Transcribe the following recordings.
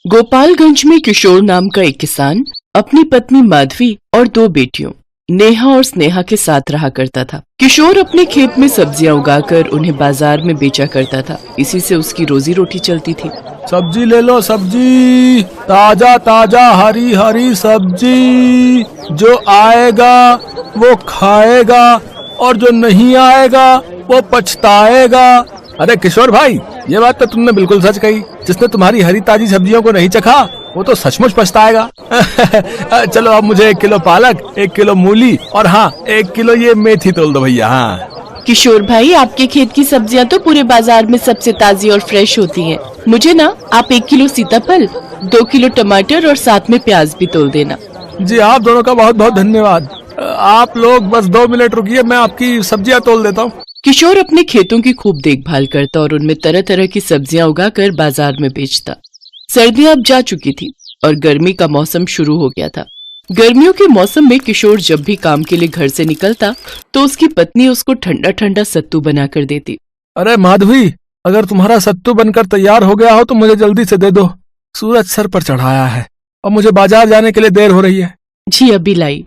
गोपालगंज में किशोर नाम का एक किसान अपनी पत्नी माधवी और दो बेटियों नेहा और स्नेहा के साथ रहा करता था। किशोर अपने खेत में सब्जियां उगाकर उन्हें बाजार में बेचा करता था। इसी से उसकी रोजी रोटी चलती थी। सब्जी ले लो, सब्जी ताजा ताजा हरी हरी सब्जी। जो आएगा वो खाएगा और जो नहीं आएगा वो पछताएगा। अरे किशोर भाई, ये बात तो तुमने बिल्कुल सच कही। जिसने तुम्हारी हरी ताजी सब्जियों को नहीं चखा वो तो सचमुच पछताएगा। चलो अब मुझे 1 किलो पालक, 1 किलो मूली और हाँ 1 किलो ये मेथी तोल दो भैया। हाँ किशोर भाई, आपके खेत की सब्जियां तो पूरे बाजार में सबसे ताजी और फ्रेश होती हैं। मुझे ना आप 1 किलो सीताफल, 2 किलो टमाटर और साथ में प्याज भी तोल देना। जी, आप दोनों का बहुत बहुत धन्यवाद। आप लोग बस 2 मिनट रुकिए, मैं आपकी सब्जियां तोल देता हूँ। किशोर अपने खेतों की खूब देखभाल करता और उनमें तरह तरह की सब्जियां उगाकर बाजार में बेचता। सर्दियां अब जा चुकी थी और गर्मी का मौसम शुरू हो गया था। गर्मियों के मौसम में किशोर जब भी काम के लिए घर से निकलता तो उसकी पत्नी उसको ठंडा ठंडा सत्तू बना कर देती। अरे माधवी, अगर तुम्हारा सत्तू बनकर तैयार हो गया हो तो मुझे जल्दी से दे दो। सूरज सर पर चढ़ाया है और मुझे बाजार जाने के लिए देर हो रही है। जी अभी लाई।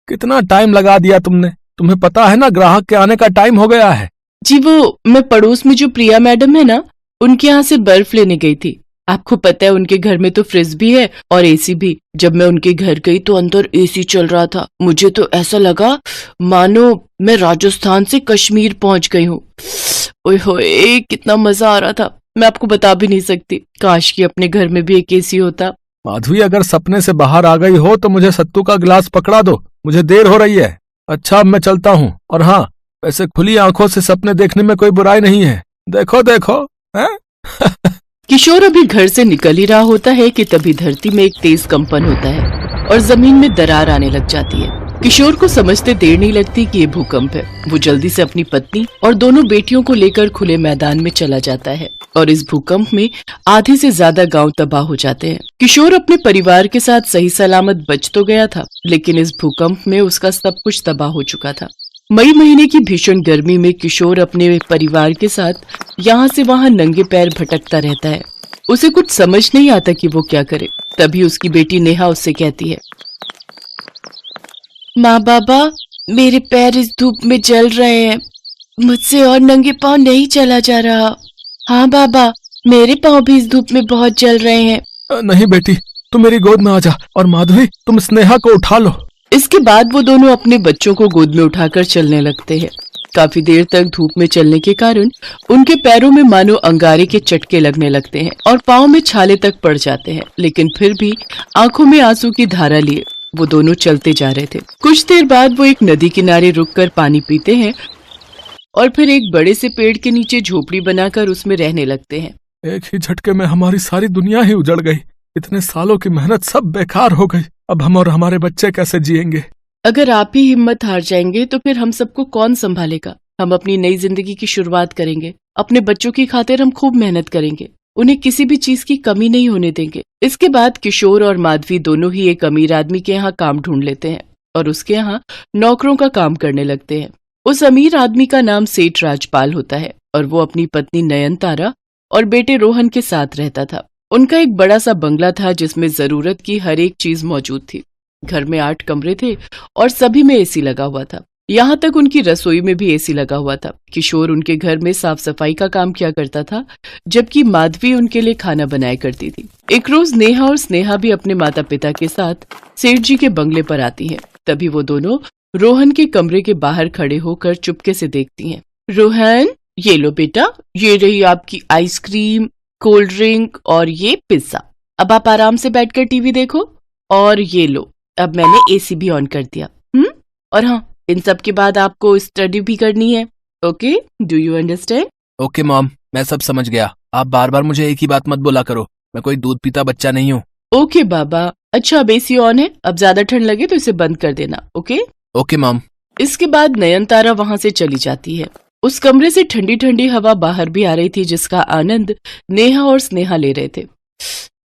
कितना टाइम लगा दिया तुमने। तुम्हें पता है ना, ग्राहक के आने का टाइम हो गया है। जी वो मैं पड़ोस में जो प्रिया मैडम है ना, उनके यहाँ से बर्फ लेने गई थी। आपको पता है उनके घर में तो फ्रिज भी है और एसी भी। जब मैं उनके घर गई तो अंदर एसी चल रहा था। मुझे तो ऐसा लगा मानो मैं राजस्थान से कश्मीर पहुंच गई हूँ। ओए होए, कितना मजा आ रहा था, मैं आपको बता भी नहीं सकती। काश कि अपने घर में भी एक एसी होता। माधवी, अगर सपने से बाहर आ गई हो तो मुझे सत्तू का गिलास पकड़ा दो, मुझे देर हो रही है। अच्छा, अब मैं चलता हूँ। और हाँ, वैसे खुली आंखों से सपने देखने में कोई बुराई नहीं है। देखो देखो है? किशोर अभी घर से निकल ही रहा होता है कि तभी धरती में एक तेज कंपन होता है और जमीन में दरार आने लग जाती है। किशोर को समझते देर नहीं लगती कि ये भूकंप है। वो जल्दी से अपनी पत्नी और दोनों बेटियों को लेकर खुले मैदान में चला जाता है और इस भूकंप में आधे से ज्यादा गांव तबाह हो जाते हैं। किशोर अपने परिवार के साथ सही सलामत बच तो गया था, लेकिन इस भूकंप में उसका सब कुछ तबाह हो चुका था। मई महीने की भीषण गर्मी में किशोर अपने परिवार के साथ यहाँ से वहाँ नंगे पैर भटकता रहता है। उसे कुछ समझ नहीं आता कि वो क्या करे। तभी उसकी बेटी नेहा उससे कहती है, माँ बाबा, मेरे पैर इस धूप में जल रहे हैं। मुझसे और नंगे पांव नहीं चला जा रहा। हाँ बाबा, मेरे पांव भी इस धूप में बहुत जल रहे हैं। नहीं बेटी, तुम मेरी गोद में आ जा और माधवी, तुम स्नेहा को उठा लो। इसके बाद वो दोनों अपने बच्चों को गोद में उठाकर चलने लगते हैं। काफी देर तक धूप में चलने के कारण उनके पैरों में मानो अंगारे के चटके लगने लगते हैं और पाँव में छाले तक पड़ जाते हैं, लेकिन फिर भी आंखों में आंसू की धारा लिए वो दोनों चलते जा रहे थे। कुछ देर बाद वो एक नदी किनारे रुककर पानी पीते हैं और फिर एक बड़े से पेड़ के नीचे झोपड़ी बनाकर उसमें रहने लगते हैं। एक ही झटके में हमारी सारी दुनिया ही उजड़ गई। इतने सालों की मेहनत सब बेकार हो गई। अब हम और हमारे बच्चे कैसे जिएंगे? अगर आप ही हिम्मत हार जाएंगे तो फिर हम सबको कौन संभालेगा? हम अपनी नई जिंदगी की शुरुआत करेंगे। अपने बच्चों की खातिर हम खूब मेहनत करेंगे। उन्हें किसी भी चीज की कमी नहीं होने देंगे। इसके बाद किशोर और माधवी दोनों ही एक अमीर आदमी के यहाँ काम ढूंढ लेते हैं और उसके यहाँ नौकरों का काम करने लगते हैं। उस अमीर आदमी का नाम सेठ राजपाल होता है और वो अपनी पत्नी नयनतारा और बेटे रोहन के साथ रहता था। उनका एक बड़ा सा बंगला था जिसमें जरूरत की हर एक चीज मौजूद थी। घर में 8 कमरे थे और सभी में एसी लगा हुआ था। यहाँ तक उनकी रसोई में भी एसी लगा हुआ था। किशोर उनके घर में साफ सफाई का काम किया करता था, जबकि माधवी उनके लिए खाना बनाया करती थी। एक रोज नेहा और स्नेहा भी अपने माता पिता के साथ सेठ जी के बंगले पर आती हैं। तभी वो दोनों रोहन के कमरे के बाहर खड़े होकर चुपके से देखती हैं। रोहन, ये लो बेटा, ये रही आपकी आइसक्रीम, कोल्ड ड्रिंक और ये पिज्जा। अब आप आराम से बैठकर टीवी देखो। और ये लो, अब मैंने एसी भी ऑन कर दिया। और हाँ, इन सब के बाद आपको स्टडी भी करनी है। Okay, do you understand? Okay mom, मैं सब समझ गया। आप बार बार मुझे एक ही बात मत बोला करो। मैं कोई दूध पीता बच्चा नहीं हूँ। ओके बाबा। अच्छा, अब एसी ऑन है। अब ज्यादा ठंड लगे तो इसे बंद कर देना। Okay okay mom. इसके बाद नयनतारा वहाँ से चली जाती है। उस कमरे से ठंडी ठंडी हवा बाहर भी आ रही थी, जिसका आनंद नेहा और स्नेहा ले रहे थे।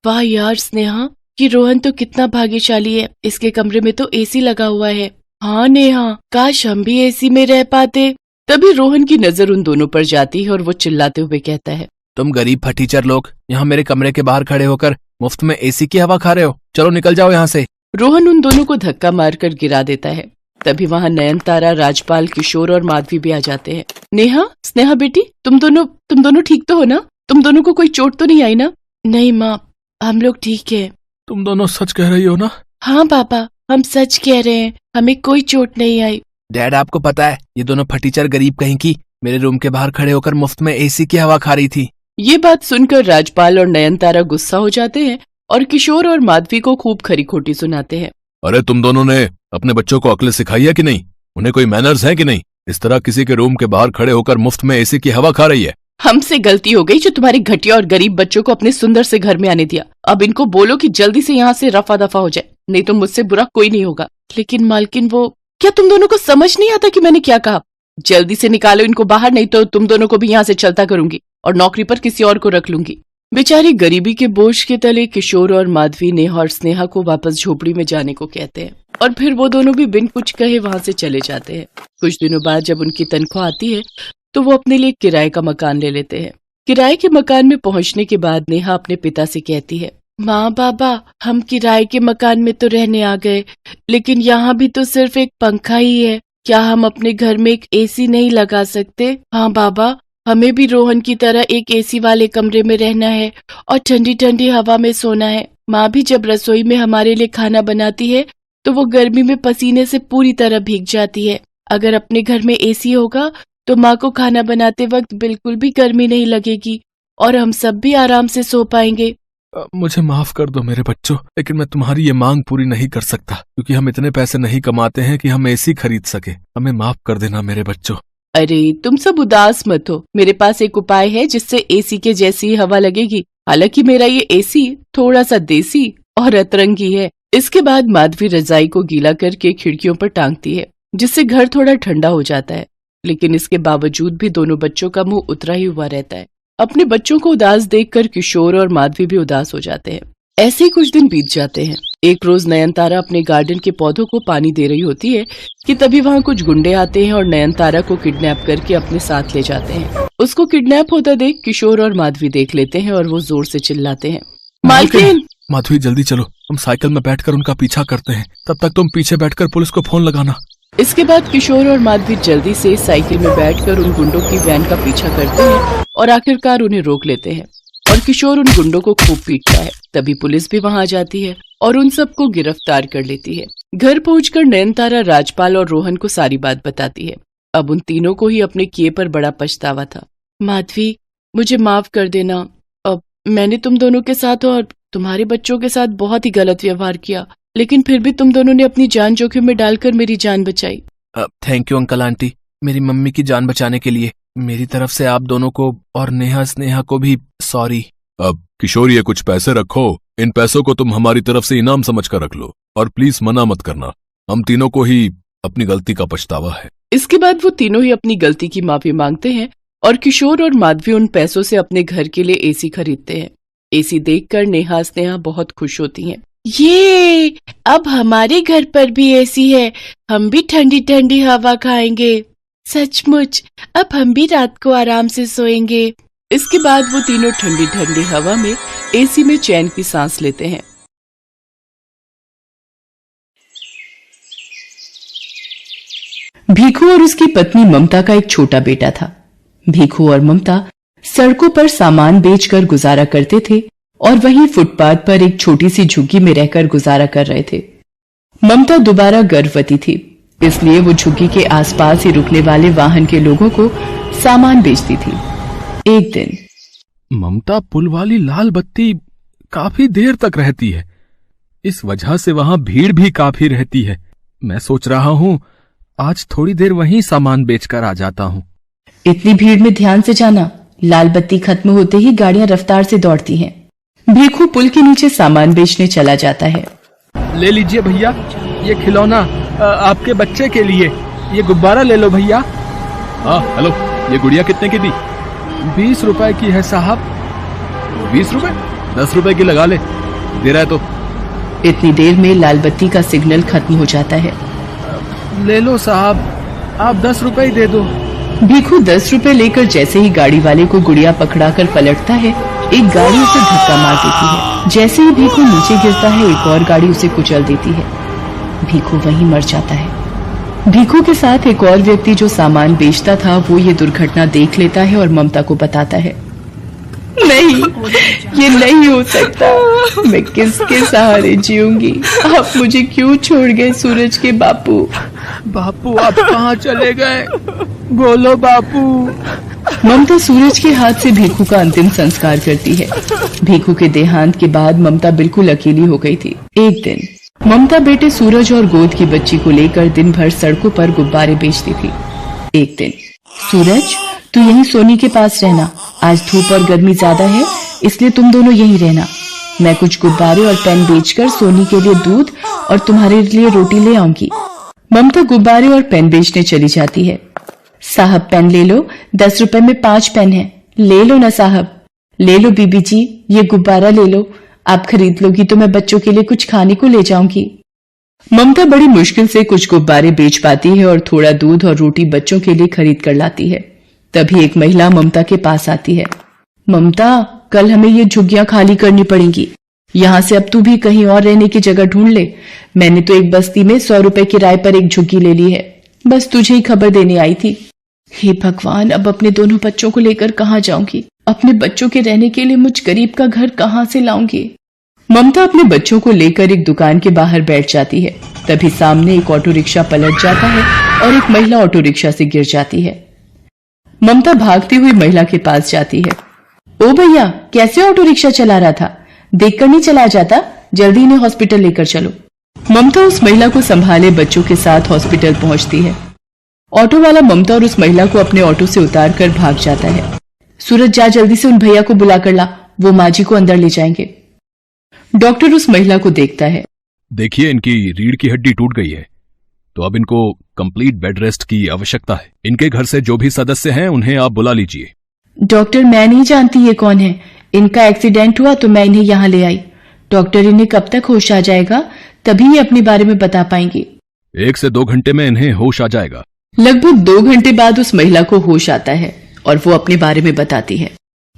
वाह यार स्नेहा, ये रोहन तो कितना भाग्यशाली है। इसके कमरे में तो एसी लगा हुआ है। हाँ नेहा, काश हम भी एसी में रह पाते। तभी रोहन की नजर उन दोनों पर जाती है और वो चिल्लाते हुए कहता है, तुम गरीब फटीचर लोग यहाँ मेरे कमरे के बाहर खड़े होकर मुफ्त में एसी की हवा खा रहे हो, चलो निकल जाओ यहाँ से। रोहन उन दोनों को धक्का मारकर गिरा देता है। तभी वहाँ नयनतारा, राजपाल, किशोर और माधवी भी आ जाते हैं। नेहा, स्नेहा बेटी, तुम दोनों ठीक तो हो ना? तुम दोनों को कोई चोट तो नहीं आई ना? नहीं माँ, हम लोग ठीक है। तुम दोनों सच कह रही हो ना? हाँ पापा, हम सच कह रहे हैं, हमें कोई चोट नहीं आई। डैड, आपको पता है ये दोनों फटीचर गरीब कहीं की मेरे रूम के बाहर खड़े होकर मुफ्त में एसी की हवा खा रही थी। ये बात सुनकर राजपाल और नयनतारा गुस्सा हो जाते हैं और किशोर और माधवी को खूब खरी खोटी सुनाते हैं। अरे तुम दोनों ने अपने बच्चों को अक्ल सिखाई है कि नहीं? उन्हें कोई मैनर्स है कि नहीं? इस तरह किसी के रूम के बाहर खड़े होकर मुफ्त में एसी की हवा खा रही है। हमसे गलती हो गई जो तुम्हारे घटिया और गरीब बच्चों को अपने सुंदर से घर में आने दिया। अब इनको बोलो कि जल्दी से यहाँ से रफा दफा हो जाए, नहीं तो मुझसे बुरा कोई नहीं होगा। लेकिन मालकिन, वो क्या तुम दोनों को समझ नहीं आता कि मैंने क्या कहा? जल्दी से निकालो इनको बाहर, नहीं तो तुम दोनों को भी यहाँ से चलता करूंगी और नौकरी पर किसी और को रख लूंगी। बेचारी गरीबी के बोझ के तले किशोर और माधवी नेहा और स्नेहा को वापस झोपड़ी में जाने को कहते हैं और फिर वो दोनों भी बिन कुछ कहे वहां से चले जाते हैं। कुछ दिनों बाद जब उनकी तनख्वाह आती है तो वो अपने लिए किराए का मकान ले लेते हैं। किराए के मकान में पहुंचने के बाद नेहा अपने पिता से कहती है, माँ बाबा, हम किराए के मकान में तो रहने आ गए, लेकिन यहाँ भी तो सिर्फ एक पंखा ही है। क्या हम अपने घर में एक एसी नहीं लगा सकते? हाँ बाबा, हमें भी रोहन की तरह एक एसी वाले कमरे में रहना है और ठंडी ठंडी हवा में सोना है। माँ भी जब रसोई में हमारे लिए खाना बनाती है तो वो गर्मी में पसीने से पूरी तरह भीग जाती है। अगर अपने घर में एसी होगा तो माँ को खाना बनाते वक्त बिल्कुल भी गर्मी नहीं लगेगी और हम सब भी आराम से सो पाएंगे। मुझे माफ कर दो मेरे बच्चों, लेकिन मैं तुम्हारी ये मांग पूरी नहीं कर सकता क्योंकि हम इतने पैसे नहीं कमाते हैं कि हम एसी खरीद सके। हमें माफ कर देना मेरे बच्चों। अरे तुम सब उदास मत हो, मेरे पास एक उपाय है जिससे एसी के जैसी ही हवा लगेगी। हालांकि मेरा ये एसी थोड़ा सा देसी और अतरंगी है। इसके बाद माधवी रजाई को गीला करके खिड़कियों पर टांगती है जिससे घर थोड़ा ठंडा हो जाता है, लेकिन इसके बावजूद भी दोनों बच्चों का मुंह उतरा ही हुआ रहता है। अपने बच्चों को उदास देखकर किशोर और माधवी भी उदास हो जाते हैं। ऐसे ही कुछ दिन बीत जाते हैं। एक रोज नयनतारा अपने गार्डन के पौधों को पानी दे रही होती है कि तभी वहाँ कुछ गुंडे आते हैं और नयनतारा को किडनैप करके अपने साथ ले जाते हैं। उसको किडनैप होता देख किशोर और माधवी देख लेते हैं और वो जोर से चिल्लाते हैं, मालकिन! माधवी जल्दी चलो, हम साइकिल में बैठकर उनका पीछा करते हैं। तब तक तुम पीछे बैठकर पुलिस को फोन लगाना। इसके बाद किशोर और माधवी जल्दी से साइकिल में बैठकर उन गुंडों की वैन का पीछा करते हैं और आखिरकार उन्हें रोक लेते हैं और किशोर उन गुंडों को खूब पीटता है। तभी पुलिस भी वहां आ जाती है और उन सबको गिरफ्तार कर लेती है। घर पहुंचकर नयनतारा राजपाल और रोहन को सारी बात बताती है। अब उन तीनों को ही अपने किए पर बड़ा पछतावा था। माधवी, मुझे माफ कर देना। अब मैंने तुम दोनों के साथ और तुम्हारे बच्चों के साथ बहुत ही गलत व्यवहार किया, लेकिन फिर भी तुम दोनों ने अपनी जान जोखिम में डालकर मेरी जान बचाई। थैंक यू अंकल आंटी, मेरी मम्मी की जान बचाने के लिए। मेरी तरफ से आप दोनों को और नेहा स्नेहा को भी सॉरी। अब किशोर, ये कुछ पैसे रखो, इन पैसों को तुम हमारी तरफ से इनाम समझकर रख लो और प्लीज मना मत करना, हम तीनों को ही अपनी गलती का पछतावा है। इसके बाद वो तीनों ही अपनी गलती की माफी मांगते हैं और किशोर और माधवी उन पैसों से अपने घर के लिए एसी खरीदते हैं। एसी देखकर नेहा स्नेहा बहुत खुश होती हैं। ये अब हमारे घर पर भी एसी है, हम भी ठंडी ठंडी हवा खाएंगे। सचमुच, अब हम भी रात को आराम से सोएंगे। इसके बाद वो तीनों ठंडी ठंडी हवा में एसी में चैन की सांस लेते हैं। भीखू और उसकी पत्नी ममता का एक छोटा बेटा था। भीखू और ममता सड़कों पर सामान बेचकर गुजारा करते थे और वहीं फुटपाथ पर एक छोटी सी झुग्गी में रहकर गुजारा कर रहे थे। ममता दोबारा गर्भवती थी, इसलिए वो झुग्गी के आसपास ही रुकने वाले वाहन के लोगों को सामान बेचती थी। एक दिन ममता पुल वाली लाल बत्ती काफी देर तक रहती है, इस वजह से वहां भीड़ भी काफी रहती है। मैं सोच रहा हूँ आज थोड़ी देर वहीं सामान बेचकर आ जाता हूँ। इतनी भीड़ में ध्यान से जाना, लाल बत्ती खत्म होते ही गाड़ियां रफ्तार से दौड़ती हैं। भीखू पुल के नीचे सामान बेचने चला जाता है। ले लीजिए भैया, ये खिलौना आपके बच्चे के लिए, ये गुब्बारा ले लो भैया। हाँ हेलो, ये गुड़िया कितने की दी? 20 रुपए की है साहब। 20 रुपए? 10 रुपए की लगा ले, दे रहा है तो। इतनी देर में लाल बत्ती का सिग्नल खत्म हो जाता है। ले लो साहब, आप 10 रुपए ही दे दो। भीखू 10 रुपए लेकर जैसे ही गाड़ी वाले को गुड़िया पकड़ाकर पलटता है, एक गाड़ी उसे धक्का मार देती है। जैसे ही भीखू नीचे गिरता है, एक और गाड़ी उसे कुचल देती है। भीखू वहीं मर जाता है। भीखू के साथ एक और व्यक्ति जो सामान बेचता था, वो ये दुर्घटना देख लेता है और ममता को बताता है। नहीं, ये नहीं हो सकता। मैं किसके सहारे जीऊंगी? आप मुझे क्यों छोड़ गए सूरज के बापू? बापू आप कहाँ चले गए? बोलो बापू। ममता सूरज के हाथ से भीखू का अंतिम संस्कार करती है। भीखू के देहांत के बाद ममता बिल्कुल अकेली हो गई थी। एक दिन ममता बेटे सूरज और गोद की बच्ची को लेकर दिन भर सड़कों पर गुब्बारे बेचती थी। एक दिन, सूरज तू यहीं सोनी के पास रहना, आज धूप और गर्मी ज्यादा है, इसलिए तुम दोनों यहीं रहना। मैं कुछ गुब्बारे और पेन बेचकर सोनी के लिए दूध और तुम्हारे लिए रोटी ले आऊंगी। ममता गुब्बारे और पेन बेचने चली जाती है। साहब पेन ले लो, 10 रुपए में 5 पेन है। ले लो ना साहब। ले लो बीबी जी, ये गुब्बारा ले लो। आप खरीद लोगी तो मैं बच्चों के लिए कुछ खाने को ले जाऊंगी। ममता बड़ी मुश्किल से कुछ गुब्बारे बेच पाती है और थोड़ा दूध और रोटी बच्चों के लिए खरीद कर लाती है। तभी एक महिला ममता के पास आती है। ममता, कल हमें ये झुग्गियां खाली करनी पड़ेंगी। यहाँ से अब तू भी कहीं और रहने की जगह ढूंढ ले। मैंने तो एक बस्ती में 100 रुपए किराए पर एक झुग्गी ले ली है। बस तुझे ही खबर देने आई थी। हे भगवान, अब अपने दोनों बच्चों को लेकर कहाँ जाऊंगी? अपने बच्चों के रहने के लिए मुझ गरीब का घर कहाँ से लाऊंगी? ममता अपने बच्चों को लेकर एक दुकान के बाहर बैठ जाती है। तभी सामने एक ऑटो रिक्शा पलट जाता है और एक महिला ऑटो रिक्शा से गिर जाती है। ममता भागती हुई महिला के पास जाती है। ओ भैया, कैसे ऑटो रिक्शा चला रहा था? देखकर नहीं चलाया जाता? जल्दी इन्हें हॉस्पिटल लेकर चलो। ममता उस महिला को संभाले बच्चों के साथ हॉस्पिटल पहुंचती है। ऑटो वाला ममता और उस महिला को अपने ऑटो से उतार कर भाग जाता है। सूरज, जा जल्दी से उन भैया को बुला कर ला, वो माँ जी को अंदर ले जाएंगे। डॉक्टर उस महिला को देखता है। देखिए, इनकी रीढ़ की हड्डी टूट गई है, तो अब इनको कंप्लीट बेड रेस्ट की आवश्यकता है। इनके घर से जो भी सदस्य हैं उन्हें आप बुला लीजिए। डॉक्टर, मैं नहीं जानती ये कौन है। इनका एक्सीडेंट हुआ तो मैं इन्हें यहाँ ले आई। डॉक्टर, इन्हें कब तक होश आ जाएगा? तभी ये अपने बारे में बता पाएंगे। 1 से 2 घंटे में इन्हें होश आ जाएगा। लगभग 2 घंटे बाद उस महिला को होश आता है और वो अपने बारे में बताती है।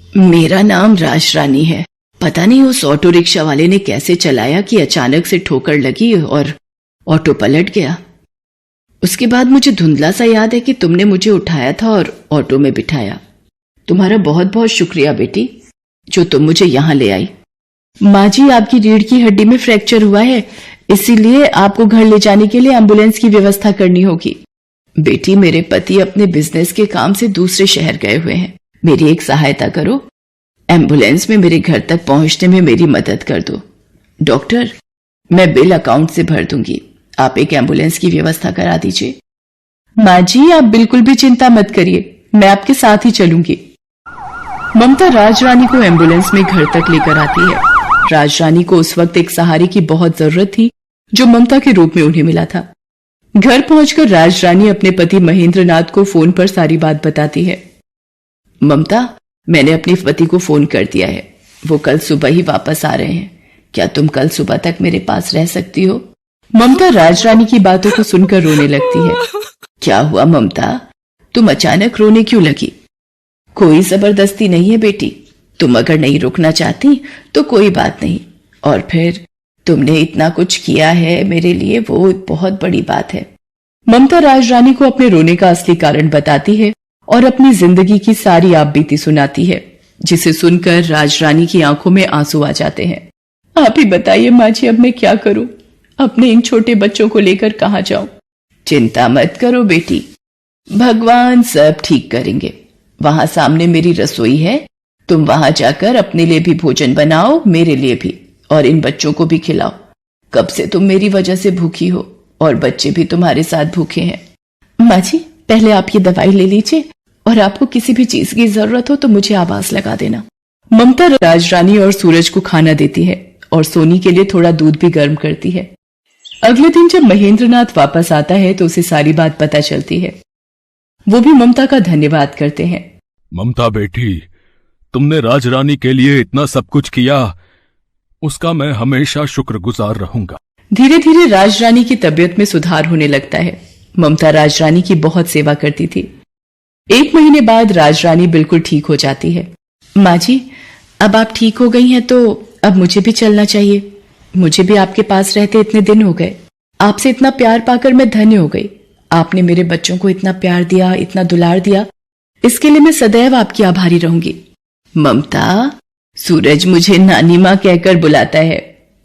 मेरा नाम राज रानी है। पता नहीं उस ऑटो रिक्शा वाले ने कैसे चलाया कि अचानक से ठोकर लगी और ऑटो पलट गया। उसके बाद मुझे धुंधला सा याद है कि तुमने मुझे उठाया था और ऑटो में बिठाया। तुम्हारा बहुत बहुत शुक्रिया बेटी, जो तुम मुझे यहाँ ले आई। माँ जी, आपकी रीढ़ की हड्डी में फ्रैक्चर हुआ है, इसीलिए आपको घर ले जाने के लिए एम्बुलेंस की व्यवस्था करनी होगी। बेटी, मेरे पति अपने बिजनेस के काम से दूसरे शहर गए हुए हैं। मेरी एक सहायता करो, एम्बुलेंस में मेरे घर तक पहुंचने में मेरी मदद कर दो। डॉक्टर, मैं बिल अकाउंट से भर दूंगी, आप एक एम्बुलेंस की व्यवस्था करा दीजिए। माँ जी, आप बिल्कुल भी चिंता मत करिए, मैं आपके साथ ही चलूंगी। ममता राजरानी को एम्बुलेंस में घर तक लेकर आती है। राजरानी को उस वक्त एक सहारे की बहुत जरूरत थी, जो ममता के रूप में उन्हें मिला था। घर पहुंचकर राजरानी अपने पति महेंद्र नाथ को फोन पर सारी बात बताती है। ममता, मैंने अपने पति को फोन कर दिया है, वो कल सुबह ही वापस आ रहे हैं। क्या तुम कल सुबह तक मेरे पास रह सकती हो? ममता राजरानी की बातों को सुनकर रोने लगती है। क्या हुआ ममता, तुम अचानक रोने क्यों लगी? कोई जबरदस्ती नहीं है बेटी, तुम अगर नहीं रुकना चाहती तो कोई बात नहीं। और फिर तुमने इतना कुछ किया है मेरे लिए, वो बहुत बड़ी बात है। ममता राजरानी को अपने रोने का असली कारण बताती है और अपनी जिंदगी की सारी आपबीती सुनाती है, जिसे सुनकर राजरानी की आंखों में आंसू आ जाते हैं। आप ही बताइए माँ जी, अब मैं क्या करूं? अपने इन छोटे बच्चों को लेकर कहाँ जाऊं? चिंता मत करो बेटी, भगवान सब ठीक करेंगे। वहां सामने मेरी रसोई है, तुम वहां जाकर अपने लिए भी भोजन बनाओ, मेरे लिए भी, और इन बच्चों को भी खिलाओ। कब से तुम मेरी वजह से भूखी हो और बच्चे भी तुम्हारे साथ भूखे हैं। माँ जी, पहले आप ये दवाई ले लीजिए और आपको किसी भी चीज की जरूरत हो तो मुझे आवाज लगा देना। ममता राजरानी और सूरज को खाना देती है और सोनी के लिए थोड़ा दूध भी गर्म करती है। अगले दिन जब महेंद्रनाथ वापस आता है तो उसे सारी बात पता चलती है। वो भी ममता का धन्यवाद करते हैं। ममता बेटी, तुमने राजरानी के लिए इतना सब कुछ किया, उसका मैं हमेशा शुक्रगुजार रहूंगा। धीरे धीरे राजरानी की तबीयत में सुधार होने लगता है। ममता राजरानी की बहुत सेवा करती थी। 1 महीने बाद राजरानी बिल्कुल ठीक हो जाती है। माँ जी, अब आप ठीक हो गई हैं तो अब मुझे भी चलना चाहिए। मुझे भी आपके पास रहते इतने दिन हो गए। आपसे इतना प्यार पाकर मैं धन्य हो गई। आपने मेरे बच्चों को इतना प्यार दिया, इतना दुलार दिया, इसके लिए मैं सदैव आपकी आभारी रहूंगी। ममता, सूरज मुझे नानी माँ कहकर बुलाता है।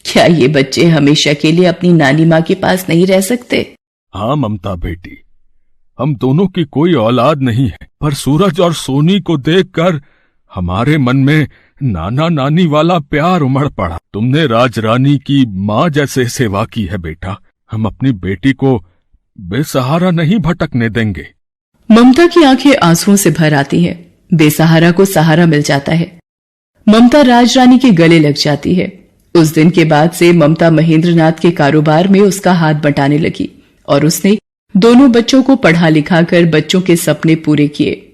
क्या ये बच्चे हमेशा के लिए अपनी नानी माँ के पास नहीं रह सकते? हाँ ममता बेटी, हम दोनों की कोई औलाद नहीं है, पर सूरज और सोनी को देखकर हमारे मन में नाना नानी वाला प्यार उमड़ पड़ा। तुमने राजरानी की माँ जैसे सेवा की है बेटा। हम अपनी बेटी को बेसहारा नहीं भटकने देंगे। ममता की आंखें आंसुओं से भर आती हैं। बेसहारा को सहारा मिल जाता है। ममता राजरानी के गले लग जाती है। उस दिन के बाद से ममता महेंद्रनाथ के कारोबार में उसका हाथ बटाने लगी और उसने दोनों बच्चों को पढ़ा लिखा कर बच्चों के सपने पूरे किए।